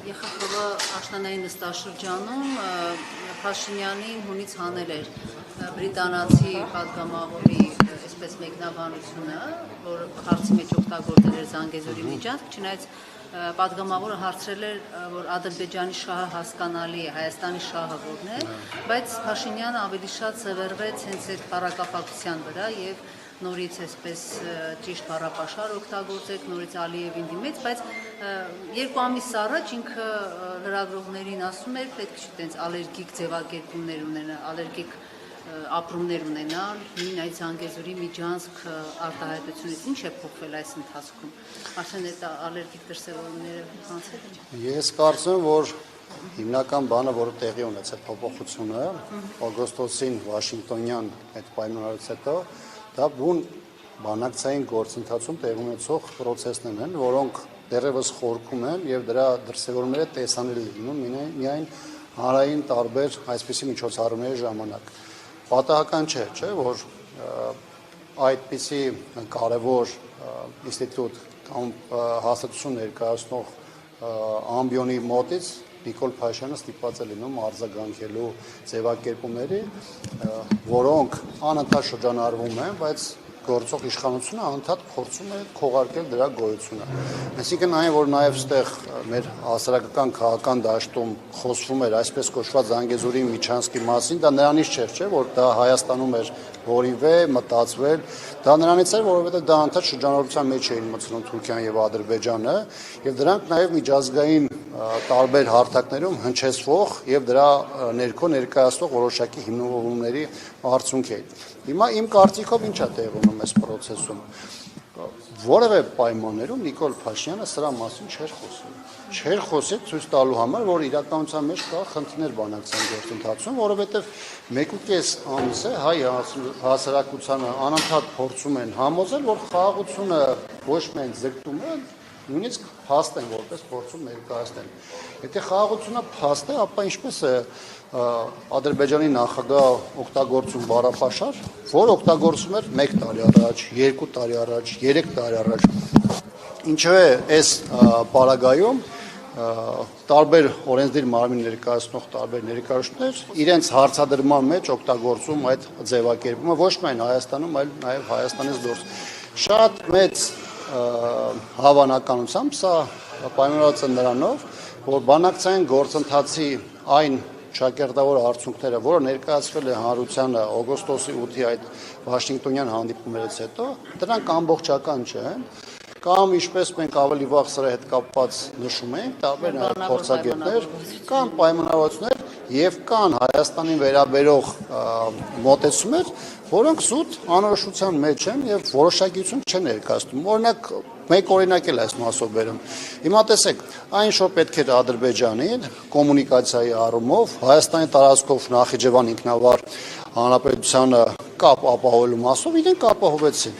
ԵԽԽՎ աշնանային նստաշրջանում Փաշինյանին հունից հանել էր բրիտանացի պատգամավորի այսպես մեկնաբանությունը, որ հարցի մեջ օգտագործել էր Զանգեզուրի միջանցք, չնայած պատգամավորը հարցրել էր, որ Ադրբեջանի շահը հասկանալի է, Հայաստանի շահը որն է, բայց Փաշինյանը ավելի շատ սևեռվեց հենց այդ բառակապակցության վրա եւ նորից այսպես ճիշտ բառապաշար օգտագործեք, նորից Ալիևին դիմեց, բայց 2 ամիս առաջ ինքը լրագրողներին ասում էր, պետք չէ տենց ալերգիկ ձևակերպումներ ունենալ, ալերգիկ ապրումներ ունենալ, նույն այդ Զանգեզուրի միջանցք արտահայտությունից ինչ է փոխվել այս ընթացքում։ Արդեն այդ ալերգիկ դրսևորումները հանցել են։ Ես կարծում եմ, որ հիմնական բանը, որը տեղի ունեցել փոփոխությունը օգոստոսին Վաշինգտոնյան այդ պայմաններից հետո, դա բուն բանակցային գործընթացում տեղի ունեցող process-ներ են, որոնք դեռևս խորքում են եւ դրա դրսևորումները տեսանելի լինում միայն հանրային տարբեր այսպիսի միջոցառումների ժամանակ։ Պատահական չէ, որ այդպիսի կարևոր ինստիտուտ կամ հաստատություն ներկայացնող ամբիոնի մոտից Նիկոլ Փաշինյանը ստիպված է լինում արձագանքելու ձևակերպումների, որոնք անընդհատ շրջանառվում են, բայց գործող իշխանությունը անընդհատ փորձում է քողարկել դրա գոյությունը։ Այսինքն այն, որ նաև այստեղ մեր հասարակական քաղաքական դաշտում խոսվում էր այսպես կոչված Զանգեզուրի միջանցքի մասին, դա նրանից չէ, որ դա Հայաստանում էր հորինվել, մտածվել, դա նրանից էր, որովհետև դա անընդհատ շրջանառության մեջ էին մտցնում Թուրքիան եւ Ադրբեջանը, եւ դրանք նաև միջազգային տարբեր հարթակներում հնչեցվող եւ դրա ներքո ներկայացվող որոշակի հիմնավորումների արդյունք է։ Հիմա իմ կարծիքով ինչ է տեղ ունում այս process-ում։ Որևէ պայմաններում Նիկոլ Փաշինյանը սրա մասին չէր խոսել։ Չէր խոսել ցույց տալու համար, որ իրականության մեջ կա խնդիրներ բանակցային գործընթացում, որովհետեւ 1.5 ամիս է հայ հասարակությանը անընդհատ փորձում են համոզել, որ խաղաղությունը ոչ միայն ձգտում է, նույնիսկ փաստ են որպես փորձում ներկայացնել։ Եթե խաղաղությունը փաստ է, ապա ինչպես է Ադրբեջանի նախագահ օգտագործում բառապաշար, որ օգտագործում էր 1 տարի առաջ, 2 տարի առաջ, 3 տարի առաջ։ Ինչու է այս պարագայում տարբեր օրենսդիր մարմին ներկայացնող տարբեր ներկայացուցիչներ իրենց հարցադրման մեջ օգտագործում այդ ձևակերպումը ոչ միայն Հայաստանում, այլ նաև Հայաստանից դուրս։ Շատ մեծ հավանականությամբ սա պայմանավորված է նրանով, որ բանակցային գործընթացի այն ճակերտավոր արդյունքները, որը ներկայացվել է հանրությանը օգոստոսի 8-ի այդ Վաշինգտոնյան հանդիպումներից հետո, դրանք ամբողջական չեն, կամ ինչպես մենք ավելի վաղ սրա հետ կապված նշում ենք, տարբեր փորձագետներ, կան պայմանավորվածություններ եւ կան Հայաստանին վերաբերող մոտեցումներ, որոնք զուտ անորոշության մեջ են եւ որոշակիություն չեն ներկայացնում։ Օրինակ, մեկ օրինակ էլ այս մասով բերում։ Հիմա տեսեք, այն շո պետք էր Ադրբեջանին կոմունիկացիայի առումով Հայաստանի տարածքով Նախիջևան ինքնավար հանրապետությանը կապ ապահովելու մասով իրենք ապահովեցին։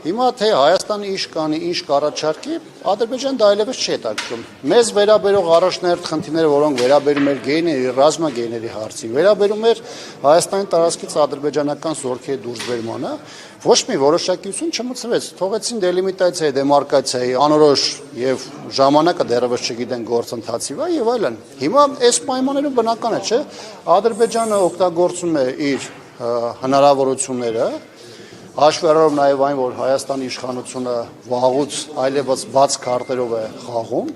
Հիմա թե Հայաստանի ինչ կանի, ինչ կառաջարկի, Ադրբեջանը դա այլևս չի հետաքրքրում։ Մեզ վերաբերող առաջնահերթ խնդիրները, որոնք վերաբերում էր գեյների, ռազմագեյների հարցին, վերաբերում էր Հայաստանի տարածքից ադրբեջանական զորքերի դուրսբերմանը, ոչ մի որոշակիություն չմտցվեց։ Թողեցին դելիմիտացիայի, դեմարկացիայի, անորոշ եւ ժամանակը դեռևս չգիտեն գործընթացի վրա եւ այլն։ Հիմա այս պայմաններում բնական է, չէ՞, Ադրբեջանը օգտագործում է իր հնարավորությունները հաշվի առնելով նաև այն, որ Հայաստանի իշխանությունը վաղուց այլևս բաց քարտերով է խաղում,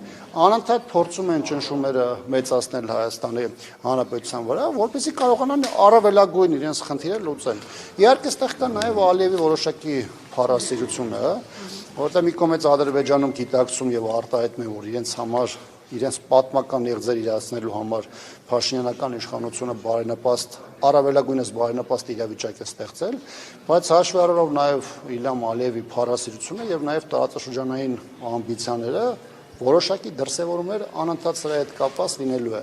անընդհատ փորձում են ճնշումները մեծացնել Հայաստանի Հանրապետության վրա, որպեսզի կարողանան առավելագույն իրենց խնդիրը լուծել։ Իհարկե, այստեղ կա նաև Ալիևի որոշակի փառասիրությունը, որտեղ մի կողմից Ադրբեջանում գիտակցում եւ արտահայտում են, որ իրենց համար իրենց պատմական եղձեր իրացնելու համար Փաշինյանական իշխանությունը բարենպաստ, առավելագույնս բարենպաստ իրավիճակ է ստեղծել, բայց հաշվի առնելով նաև Իլհամ Ալիևի փառասիրությունը եւ նաև տարածաշրջանային ամբիցիաները, որոշակի դրսևորումներ անընդհատ սրա հետ կապված լինելու է։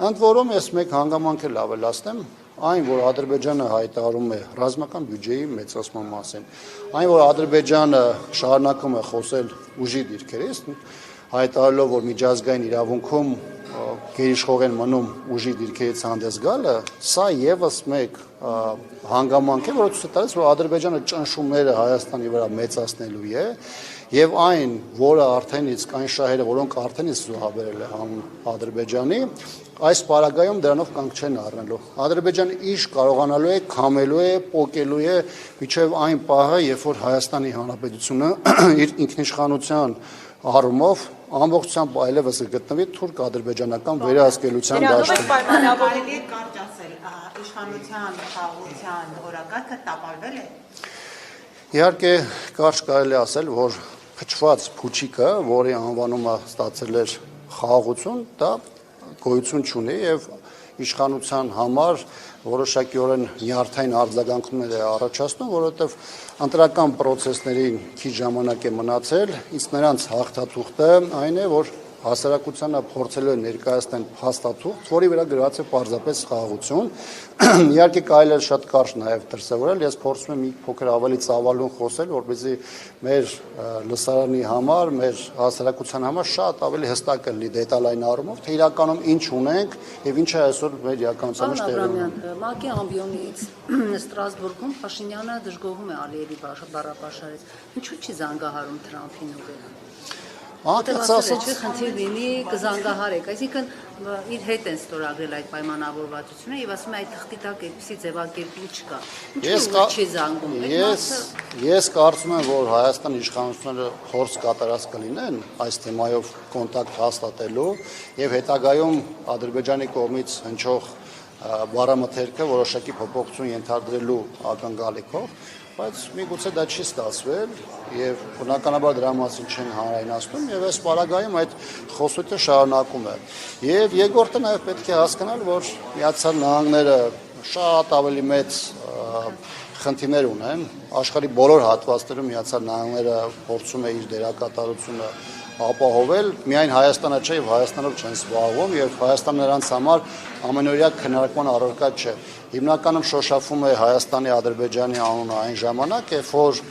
Ընդ որում ես մեկ հանգամանք էլ ավելացնեմ, այն, որ Ադրբեջանը հայտարարում է ռազմական բյուջեի մեծացման մասին, այն, որ Ադրբեջանը շարունակում է խոսել ուժի դիրքերից, հայտարարելով, որ միջազգային իրավունքում գերիշխող են մնում ուժի դիրքերից հանդես գալը, սա եւս մեկ հանգամանք է, որը ցույց է տալիս, որ Ադրբեջանը ճնշումները Հայաստանի վրա մեծացնելու է եւ այն, որը արդեն իսկ այն շահերը, որոնք արդեն իսկ զոհաբերել է հանուն Ադրբեջանի, այս պարագայում դրանով կանգ չեն առնելու։ Ադրբեջանը իշ կարողանալու է, քամելու է, պոկելու է մինչև այն պահը, երբ որ Հայաստանի Հանրապետությունը իր ինքնիշխանության առումով ամբողջությամբ այլևս գտնվի թուրք-ադրբեջանական վերահսկելիության դաշտում։ Պայմանավորելի է կարճ ասել, իշխանության խաղաղության օրակարգը տապալվել է։ Իհարկե, կարճ կարելի ասել, որ փչված փուչիկը, որի անվանումը ստացել էր խաղաղություն, դա գոյություն չունի եւ իշխանության համար որոշակիորեն նյարդային արձագանքներ է առաջացնում, որովհետեւ ընտրական process-ներին քիչ ժամանակ է մնացել, իսկ նրանց հաղթաթուղթը այն է, որ հասարակությանը փորձելու է ներկայացնել փաստաթուղթ, որի վրա գրված է պարզապես խաղաղություն։ Իհարկե կարելի է շատ կարճ նաև դրսևորել, ես փորձում եմ մի փոքր ավելի ծավալուն խոսել, որպեսզի մեր լսարանի համար, մեր հասարակության համար շատ ավելի հստակ լինի դետալային առումով, թե իրականում ինչ ունենք եւ ինչ է այսօր մեր իրականության մեջ տեղի ունենում։ ՄԱԿ-ի ամբիոնից Ստրասբուրգում Փաշինյանը դժգոհում է Ալիևի բառապաշարից։ Ինչու՞ չի զանգահարում Թրամփին ուղիղ։ Ահա խնդիր լինի կզանգահարեք, այսինքն իր հետ են ստորագրել այդ պայմանավորվածությունը եւ ասում է այդ թղթի տակ այդպիսի ձևակերպում չկա։ Ինչու՞ չի զանգում։ Ես կարծում եմ, որ Հայաստանի իշխանությունները փորձ կատարած կլինեն այս թեմայով կոնտակտ հաստատելու եւ հետագայում Ադրբեջանի կողմից հնչող բառամթերքը որոշակի փոփոխություն ենթադրելու ակնկալիքով, բայց միգուցե դա չի ստացվել եւ բնականաբար դրա մասին չեն հանրայնացնում եւ այս պարագայում այդ խոսությունը շարունակում է։ Եվ երկրորդը նաեւ պետք է հասկանալ, որ Միացյալ Նահանգները շատ ավելի մեծ խնդիրներ ունեն, աշխարհի բոլոր հատվածներում Միացյալ Նահանգները փորձում է իր դերակատարությունը ապահովել, միայն Հայաստանը չէ եւ Հայաստանով չեն զբաղվում եւ Հայաստանը նրանց համար ամենօրյա քննարկման առարկա չէ։ Հիմնականում շոշափում է Հայաստանի, Ադրբեջանի անունը այն ժամանակ, երբ որ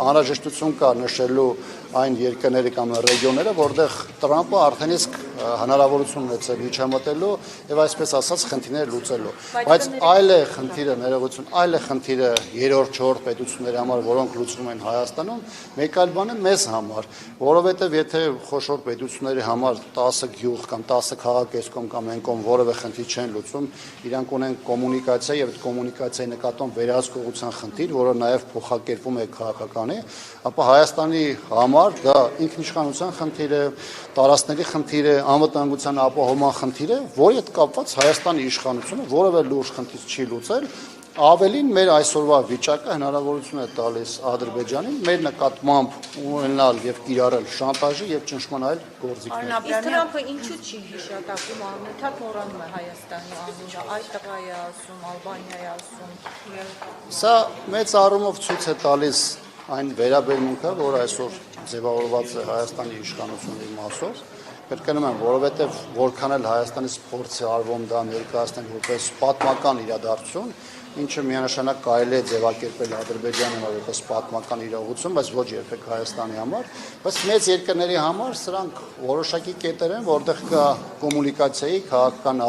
անհրաժեշտություն կա նշելու այն երկրները կամ ռեգիոնները, որտեղ Տրամպը արդեն իսկ հնարավորություն ունեցել միջամտելու եւ այսպես ասած խնդիրներ լուծելու։ Բայց այլ է խնդիրը, ներողություն, այլ է խնդիրը երրորդ, չորրորդ պետությունների համար, որոնք լուծվում են Հայաստանում, մեկ այլ բան է մեզ համար, որովհետեւ եթե խոշոր պետությունների համար 10 գյուղ կամ 10 քաղաք կամ ենկոմ որևէ խնդիր չեն լուծում, իրանք ունեն կոմունիկացիա եւ այդ կոմունիկացիայի նկատմամբ վերահսկողության խնդիր, որը նաեւ փոխակերպում է քաղաքականի, ապա Հայաստանի համար դա ինքնիշխանության խնդիր է, տարածքների խնդիր է, անվտանգության ապահովման խնդիր է, որի հետ կապված Հայաստանի իշխանությունը որևէ լուրջ խնդիր չի լուծել, ավելին մեր այսօրվա վիճակը հնարավորություն է տալիս Ադրբեջանին մեր նկատմամբ ունենալ եւ կիրառել շանտաժի եւ ճնշման այլ գործիքներ։ Իսկ Թրամփը ինչու չի հիշատակում անընդհատ մոռանում է Հայաստանի անունը, այդ տղա է ասում, Ալբանիա է ասում։ Սա մեծ առումով ցույց է տալիս այն վերաբերմունքը, որ այսօր ձևավորված է Հայաստանի իշխանությունների մասով, կրկնում եմ, որովհետև որքան էլ Հայաստանից փորձ է արվում դա ներկայացնել որպես պատմական իրադարձություն, ինչը միանշանակ կարելի է ձևակերպել Ադրբեջանի համար որպես պատմական իրողություն, բայց ոչ երբեք Հայաստանի համար, բայց մեծ երկրների համար սրանք որոշակի կետեր են, որտեղ կա կոմունիկացիայի, քաղաքական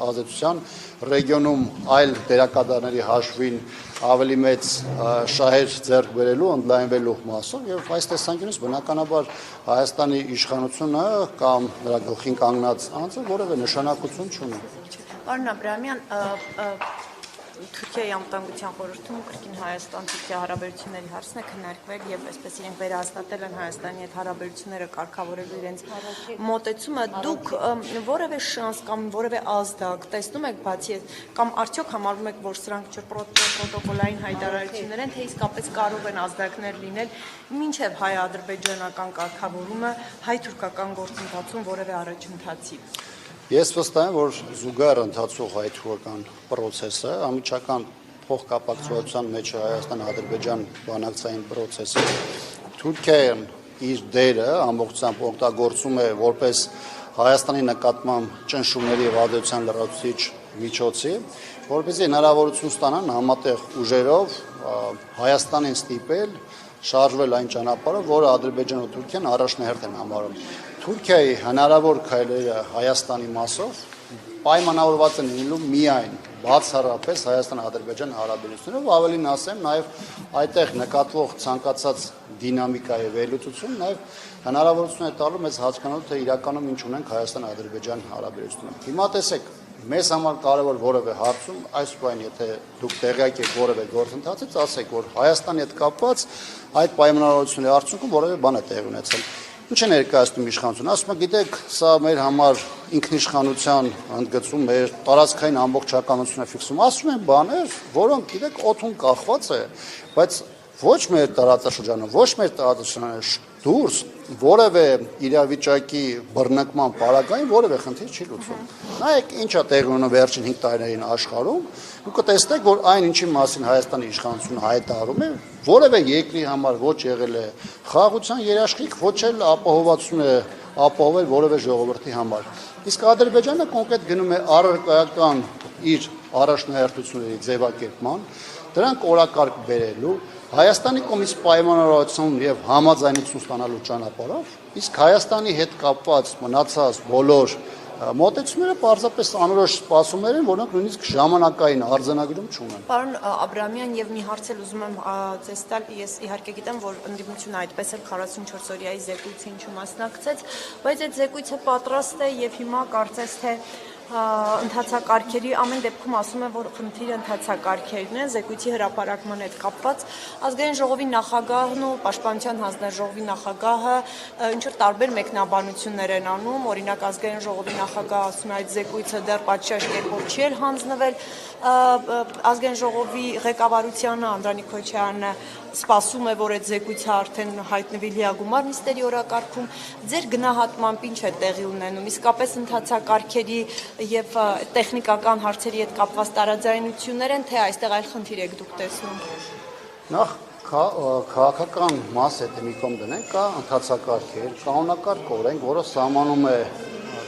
ազդեցության, ռեգիոնում այլ դերակատարների հաշվին ավելի մեծ շահեր ձեռք բերելու, ընդլայնվելու մասով եւ այս տեսանկյունից բնականաբար Հայաստանի իշխանությունը կամ նրա գլխին կանգնած անձը որևէ նշանակություն չունի։ Պարոն Աբրահամյան, Թուրքիայի անվտանգության խորհրդում կրկին Հայաստան-Թուրքիա հարաբերությունների հարցն է քննարկվել եւ այսպես իրենք վերահաստատել են Հայաստանի հետ հարաբերությունները կարգավորելու իրենց մոտեցումը։ Դուք որևէ շանս կամ որևէ ազդակ տեսնում եք բացի կամ արդյոք համարվում եք, որ սրանք պրոտոկոլային հայտարարություններ են, թե իսկապես կարող են ազդակներ լինել մինչեւ հայ-ադրբեջանական կարգավորումը հայ-թուրքական գործընթացում որևէ առաջընթացի։ Ես վստահ եմ, որ զուգահեռ ընթացող հայ-թուրքական process-ը, անմիջական փոխկապակցության մեջ Հայաստան-Ադրբեջան բանակցային process-ը, Թուրքիան իր դերը ամբողջությամբ օգտագործում է որպես Հայաստանի նկատմամբ ճնշումների եւ ազդեցության լրացուցիչ միջոցի, որպեսզի հնարավորություն ստանան համատեղ ուժերով Հայաստանին ստիպել շարժվել այն ճանապարհով, որը Ադրբեջանն ու Թուրքիան առաջնահերթ են համարում։ Թուրքիայի հնարավոր քայլերը Հայաստանի մասով պայմանավորված են լինելու միայն բացառապես Հայաստան-Ադրբեջան հարաբերություններով, ավելին ասեմ, նաև այդտեղ նկատվող ցանկացած դինամիկայի վերլուծություն նաև հնարավորություն է տալու մեզ հասկանալու, թե իրականում ինչ ունենք Հայաստան-Ադրբեջան հարաբերություններով։ Հիմա տեսեք, մեզ համար կարևոր որևէ հարցում, այսօր եթե դուք տեղյակ եք որևէ գործընթացից, ասեք, որ Հայաստանի հետ կապված այդ պայմանավորվածությունների արդյունքում որևէ բան է տեղի ունեցել։ Ինչ է ներկայացնում իշխանությունը, ասում է, գիտեք, սա մեր համար ինքնիշխանության ընդգծում, մեր տարածքային ամբողջականությունը ֆիքսում, ասում են բաներ, որոնք գիտեք օդում կախված է, բայց ոչ մեր տարածաշրջանում, ոչ մեր տարածաշրջանը դուրս որևէ իրավիճակի բռնկման պարագային որևէ խնդիր չի լուծվում։ Նայեք ինչ է տեղի ունենում վերջին 5 տարիներին աշխարհում, դուք կտեսնեք, որ այն ինչի մասին Հայաստանի իշխանությունը հայտարարում է, որևէ երկրի համար ոչ եղել է խաղաղության երաշխիք, ոչ էլ ապահովություն է ապահովել որևէ ժողովրդի համար։ Իսկ Ադրբեջանը կոնկրետ գնում է առարկայական իր առաջնահերթությունների ձևակերպման, դրանք օրակարգ բերելու, Հայաստանի կողմից պայմանավորվածություն եւ համաձայնություն ստանալու ճանապարհով, իսկ Հայաստանի հետ կապված մնացած բոլոր մոտեցումները պարզապես անորոշ սպասումներ են, որոնք նույնիսկ ժամանակային արձանագրում չունեն։ Պարոն Աբրամյան, եւ մի հարց էլ ուզում եմ ձեզ տալ, ես իհարկե գիտեմ, որ ընդդիմությունը այդպես էլ 44 օրյայի զեկույցին չմասնակցեց, բայց այդ զեկույցը պատրաստ է եւ հիմա կարծես թե ընթացակարգերի ամեն դեպքում ասում են, որ խնդիրը ընթացակարգերն են, զեկույցի հրապարակման հետ կապված ազգային ժողովի նախագահն ու պաշտպանության հանձնաժողովի նախագահը ինչ որ տարբեր մեկնաբանություններ են անում, օրինակ ազգային ժողովի նախագահը ասում է, այդ զեկույցը դեռ պատշաճ կերպով չի էլ հանձնվել, ազգային ժողովի ղեկավարությանը Անդրանիկ Քոչարյանը սպասում է, որ այդ զեկույցը արդեն հայտնվի լիագումար նիստերի օրակարգում, ձեր գնահատմամբ ինչ է տեղի ունենում, իսկապես ընթացակարգերի եւ տեխնիկական հարցերի հետ կապված տարաձայնություններ են, թե այստեղ այլ խնդիր եք դուք տեսնում։ Նախ քաղաքական մաս է մի կողմ դնենք, կա ընթացակարգեր, կանոնակարգ օրենք, որը սահմանում է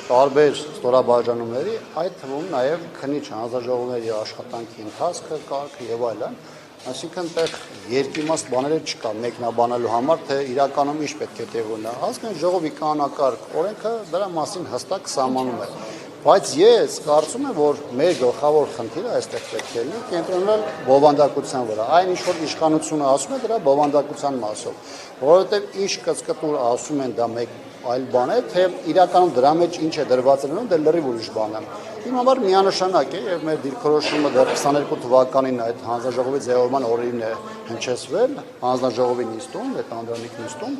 տարբեր ստորաբաժանումների, այդ թվում նաև քննիչ հանձնաժողովների աշխատանքի ընթացքը, կարգը եւ այլն, այսինքն այդտեղ երկիմաստ բաներ չկա մեկնաբանելու համար, թե իրականում ինչ պետք է տեղի ունենա։ Ազգային ժողովի կանոնակարգ օրենքը դրա մասին հստակ սահմանում է։ Բայց ես կարծում եմ, որ մեր գլխավոր խնդիրը այստեղ պետք է լինի կենտրոնալ բովանդակության վրա։ Այն ինչ որ իշխանությունը ասում է, դրա բովանդակության մասով, որովհետև ինչ կծկտուր ասում են, դա մեկ այլ բան է, թե իրականում դրա մեջ ինչ է դրված լինում, դա լրիվ ուրիշ բան է։ Իմ համար միանշանակ է եւ մեր դիրքորոշումը դեռ 22 թվականին այդ հանձնաժողովի ձևավորման օրերին է հնչեցվել, հանձնաժողովի նիստում, այդ Անդրանիկ նիստում,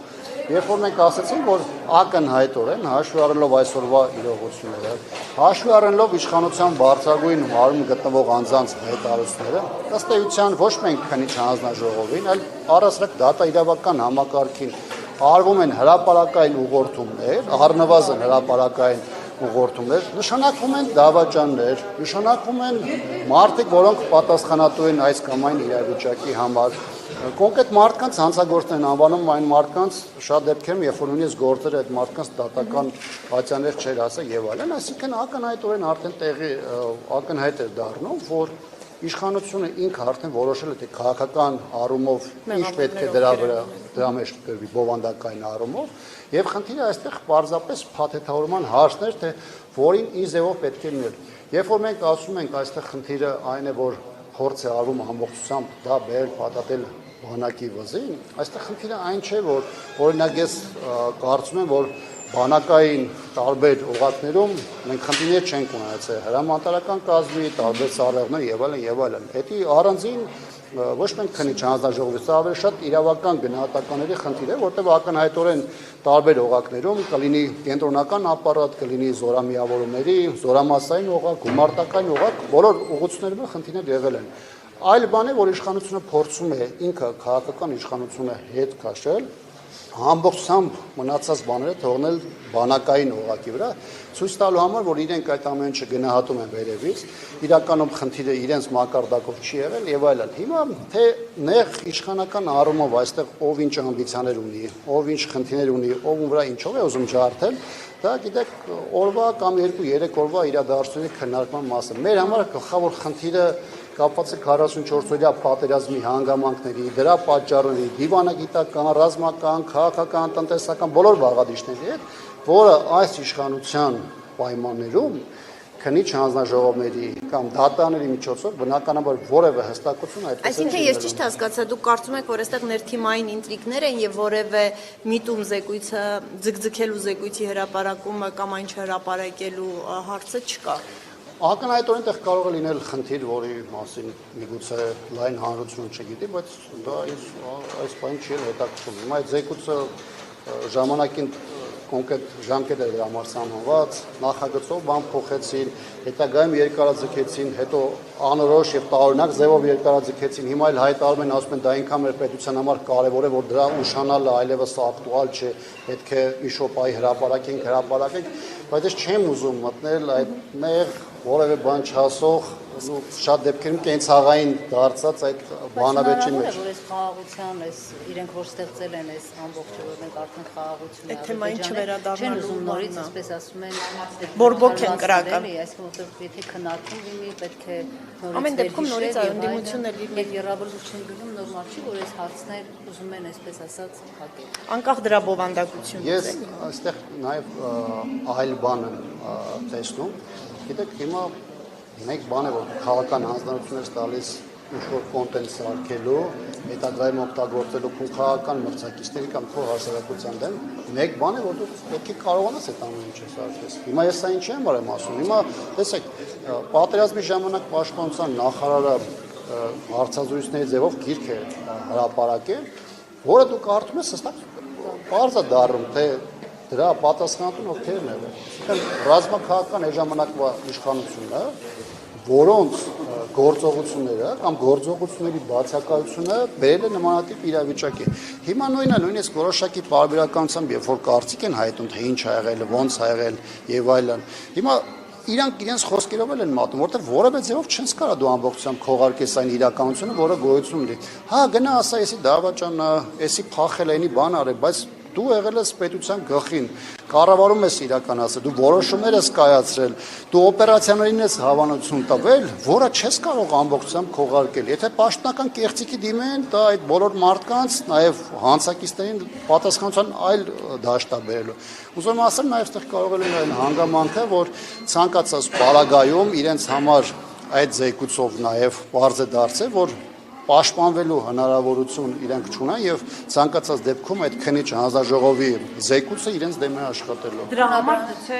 երբ որ մենք ասացինք, որ ակնհայտորեն հաշվի առնելով այսօրվա իրողությունները, հաշվի առնելով իշխանության բարձրագույն հարում գտնվող անձանց հայտարարությունները, ըստ էության ոչ մենք քննիչ հանձնաժողովին, այլ առասարակ դատաիրավական համակարգին արվում են հրապարակային ուղղորդումներ, առնվազն հրապարակային ուղղորդումներ, նշանակվում են դավաճաններ, նշանակվում են մարդիկ, որոնք պատասխանատու են այս կամ այն իրավիճակի համար, կոնկրետ մարդկանց հանցագործներ են անվանում այն մարդկանց շատ դեպքերում, երբ որ նույնիսկ գործերը այդ մարդկանց դատական պատյաներ չէր ասել եւ այլն, այսինքն ակնհայտորեն արդեն տեղի ակնհայտ է դառնում, որ իշխանությունը ինքը արդեն որոշել է թե քաղաքական առումով ինչ պետք է դրա մեջ գրվի բովանդակային առումով եւ խնդիրը այստեղ պարզապես փաթեթավորման հարցներ թե որին ինչ ձևով պետք է լինել։ Երբ որ մենք ասում ենք այստեղ խնդիրը այն է որ փորձ է արվում ամբողջությամբ դա բերել պատատել բանակի վզին, այստեղ խնդիրը այն չէ որ օրինակ ես կարծում եմ որ բանակային տարբեր օղակներում մենք խնդիրներ չենք ունեցել հրամանատարական կազմի, տարբեր ծառայողներ եւ այլն։ Դա առանձին ոչ մենք քննիչ հանձնաժողովից ավելի շատ իրավական գնահատականների խնդիր է, որտեղ ակնհայտորեն տարբեր օղակներում կլինի կենտրոնական ապարատ, կլինի զորամիավորումների, զորամասային օղակ, գումարտակային օղակ, բոլոր ուղղություններում խնդիրներ եղել են։ Այլ բան է, որ իշխանությունը փորձում է ինքը քաղաքական իշխանությունը հետ քաշել ամբողջությամբ մնացած բաները թողնել բանակային օղակի վրա, ցույց տալու համար, որ իրենք այդ ամեն ինչը գնահատում են վերևից, իրականում խնդիրը իրենց մակարդակով չի եղել եւ այլն։ Հիմա թե նեղ իշխանական առումով այստեղ ով ինչ ամբիցիաներ ունի, ով ինչ խնդիրներ ունի, ով ու վրա ինչով է ուզում ջարդել, դա գիտեք օրվա կամ 2-3 օրվա իրադարձությունների քննարկման մասը։ Մեր համար գլխավոր խնդիրը կապված է 44-օրյա պատերազմի հանգամանքների, դրա պատճառների, դիվանագիտական, ռազմական, քաղաքական, տնտեսական բոլոր բաղադրիչների հետ որը այս իշխանության պայմաններում քննիչ հանձնաժողովների կամ դատարանների միջոցով բնականաբար որևէ հստակություն այդպես Այսինքն ես ճիշտ հասկացա, դուք կարծում եք, որ այստեղ ներթիմային ինտրիգներ են եւ որևէ միտում զեկույցը ձգձգելու զեկույցի հրապարակումը կամ այն չհրապարակելու հարցը չկա։ Ակնհայտորեն այդտեղ կարող է լինել խնդիր, որի մասին միգուցե լայն հանրությունը չգիտի, բայց դա այս բանը չի հետաքրքրում։ Հիմա այդ զեկույցը ժամանակին կոնկրետ ժամկետ էր համար սահմանված, նախագծով բան փոխեցին, հետագայում երկարաձգեցին, հետո անորոշ եւ տարօրինակ ձևով երկարաձգեցին, հիմա էլ հայտարարում են, ասում են դա ինքան մեր պետության համար կարեւոր է, որ դրա ուշանալը այլևս ակտուալ չէ, պետք է իշոպայի հրապարակենք, բայց ես չեմ ուզում մտնել այդ նեղ որևէ բան չասող շատ դեպքերում կենցաղային դարձած այդ բանավեճի մեջ։ Որ այս խաղաղության, այս իրենք որ ստեղծել են այս ամբողջը, որ մենք արդեն խաղաղություն Այդ թեմային չվերադառնալու չեն ուզում նորից, այսպես ասում են, բորբոք են կրական։ Այսինքն եթե քննարկում լինի, պետք է նորից Ամեն դեպքում նորից ընդդիմությունը եւ երրաբերություն չեն գնում նորմալ չի, որ այս հարցներ ուզում են այսպես ասած հակել։ Անկախ դրա բովանդակությունից։ Ես այստեղ նաեւ այլ բան եմ տեսնում։ Գիտեք, հիմա մեկ բան է, որ քաղաքական հանձնարարություններ տալիս ինչ-որ կոնտենտ սարքելու, հետագայում օգտագործելու քաղաքական մրցակիցների կամ քո հասարակության դեմ, մեկ բան է, որ դու պետք է կարողանաս այդ ամեն ինչը սարքես։ Հիմա ես սա ինչի համար եմ ասում։ Հիմա տեսեք, պատերազմի ժամանակ պաշտպանության նախարարը հարցազրույցների ձևով գիրք է հրապարակել, որը դու կարդում ես, հստակ բարձր է դառնում, թե դրա պատասխանատուն ովքերն են։ Այսինքն ռազմաքաղաքական այդ ժամանակվա իշխանությունը, որոնց գործողությունները կամ գործողությունների բացակայությունը բերել է նմանատիպ իրավիճակի։ Հիմա նույնը նույնիսկ որոշակի պարբերականությամբ, երբ որ կարծիք են հայտնում, թե ինչ ա եղել, ոնց ա եղել եւ այլն։ Հիմա իրանք իրենց խոսքերով են մատում, որտեղ որևէ ձևով չես կարա դու ամբողջությամբ քողարկես այն իրականությունը, որը գոյություն ունի։ Հա, գնա ասա, էսի դավաճանա, էսի փախել այնի բան արել, բայց դու եղել ես պետության գլխին, կառավարում ես իրականացրել, դու որոշումներ ես կայացրել, դու օպերացիաներին ես հավանություն տվել, որը չես կարող ամբողջությամբ քողարկել։ Եթե պաշտոնական կեղծիքի դիմեն, դա այդ բոլոր մարդկանց, նաև հանցակիցներին պատասխանատվության այլ դաշտ է բերելու։ Ուզում եմ ասել, նաև այդտեղ կարող է լինել այն հանգամանքը, որ ցանկացած պարագայում իրենց համար այդ զեկույցով նաև բարձ է դարձել, որ պաշտպանվելու հնարավորություն իրենք չունեն եւ ցանկացած դեպքում այդ քննիչ հանձնաժողովի զեկույցը իրենց դեմ է աշխատելու։ Դրա համար գուցե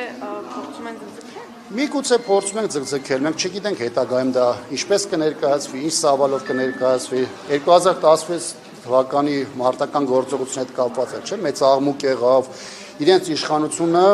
փորձում են ձգձգել։ Միգուցե փորձում ենք ձգձգել, մենք չգիտենք հետագայում դա ինչպես կներկայացվի, ինչ սավալով կներկայացվի։ 2016 թվականի մարտական գործողությունների հետ կապված է, չէ՞, մեծ աղմուկ եղավ, իրենց իշխանությունը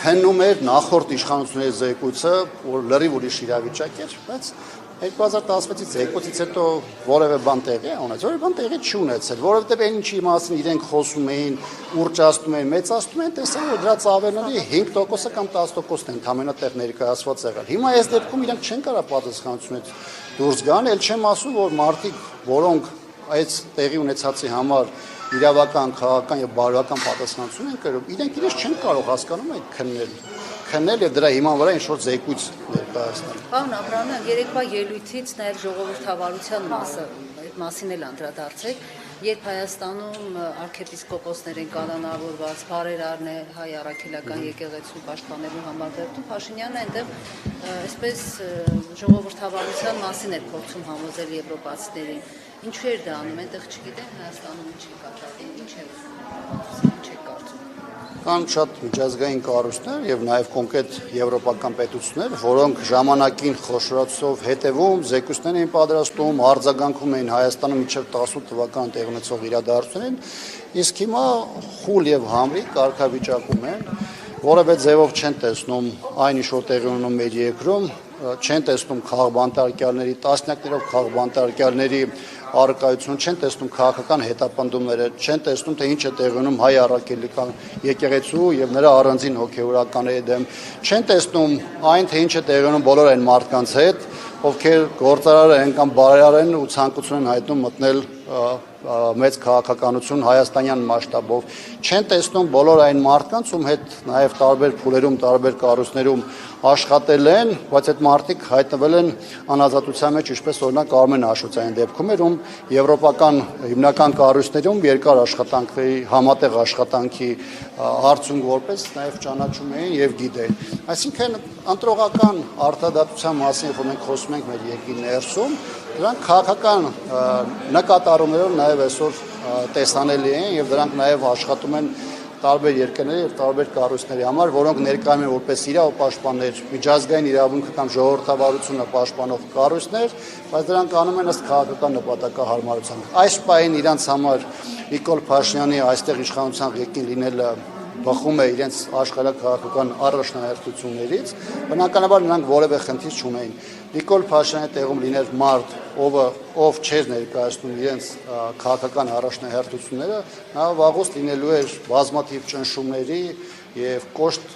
քննում էր նախորդ իշխանությունների զեկույցը, որ լրիվ ուրիշ իրավիճակ էր, բայց 2016-ից զեկույցից հետո որևէ բան տեղի է ունեցել, որևէ բան տեղի չի ունեցել, որովհետև այն ինչի մասին իրենք խոսում էին, ուռճացնում էին, մեծացնում էին, տեսան որ դրա ծավալների 5%-ը կամ 10%-ն են ընդհանրապես տեղ ներկայացված եղել։ Հիմա այս դեպքում իրենք չեն կարող պատասխանատվությունից դուրս գան, ել չեմ ասում, որ մարդիկ, որոնք այս տեղի ունեցածի համար իրավական, քաղաքական եւ բարոյական պատասխանատվություն են կրում, իրենք իրենց չեն կարող հասկանում այդ քննել եւ դրա հիման վրա ինչ-որ զեկույց ներկայացնել։ Պարոն Աբրահամյան, երեկվա ելույթից նաև ժողովրդավարության մասին էլ անդրադարձեք, երբ Հայաստանում արքեպիսկոպոսներ են կանոնավորված, բարերարն է հայ առաքելական եկեղեցու պաշտպանելու համար դեպքում Փաշինյանը այնտեղ այսպես ժողովրդավարության մասին էր փորձում համոզել եվրոպացիներին։ Ինչու էր դա անում, այնտեղ չգիտեն Հայաստանում ինչ է կատարվում, ինչ է կարծում։ Կան շատ միջազգային կառույցներ եւ նաեւ կոնկրետ եվրոպական պետություններ, որոնք ժամանակին խոշորացով հետևում, զեկույցներ էին պատրաստում, արձագանքում էին Հայաստանում մինչեւ 18 թվական տեղ ունեցող իրադարձություններին, իսկ հիմա խուլ եւ համրի կարգավիճակում են, որևէ ձևով չեն տեսնում այն ինչ որ տեղի ունում մեր երկրում, չեն տեսնում քաղբանտարկյալների, տասնյակներով քաղբանտարկյալների առկայություն, չեն տեսնում քաղաքական հետապնդումները, չեն տեսնում թե ինչ է տեղի ունում հայ առաքելական եկեղեցու եւ նրա առանձին հոգեորականների դեմ, չեն տեսնում այն թե ինչ է տեղի ունում բոլոր այն մարդկանց հետ, ովքեր գործարար են կամ բարերար են ու ցանկություն են հայտնում մտնել մեծ քաղաքականություն հայաստանյան մասշտաբով, չեն տեսնում բոլոր այն մարդկանց, ում հետ նաև տարբեր փուլերում, տարբեր կառույցներում աշխատել են, բայց այդ մարդիկ հայտնվել են անազատության մեջ, ինչպես օրինակ Արմեն Աշոտյանի դեպքում էր, ում եվրոպական հիմնական կառույցներում երկար աշխատանքների, համատեղ աշխատանքի արդյունք որպես նաև ճանաչում էին եւ գիտեն։ Այսինքն ընտրողական արտադատության մասին, երբ մենք խոսում ենք մեր երկրի ներսում, դրանք քաղաքական նկատառումներով նաև այսօր տեսանելի են եւ դրանք նաև աշխատում են տարբեր երկրների եւ տարբեր կառույցների համար, որոնք ներկայանում են որպես իրավ պաշտպաններ, միջազգային իրավունքը կամ ժողովրդավարությունը պաշտպանող կառույցներ, բայց դրանք անում են ըստ քաղաքական նպատակահարմարության։ Այս պահին իրանց համար Նիկոլ Փաշինյանի այստեղ իշխանության ղեկին լինելը բխում է իրենց աշխարհակաղակական առաջնահերթություններից, բնականաբար նրանք որևէ խնդիր չունեին։ Նիկոլ Փաշինյանի տեղում լիներ մարդ, ով չէր ներկայացնում իրենց քաղաքական առաջնահերթությունները, նա վաղուց լինելու էր բազմաթիվ ճնշումների եւ կոշտ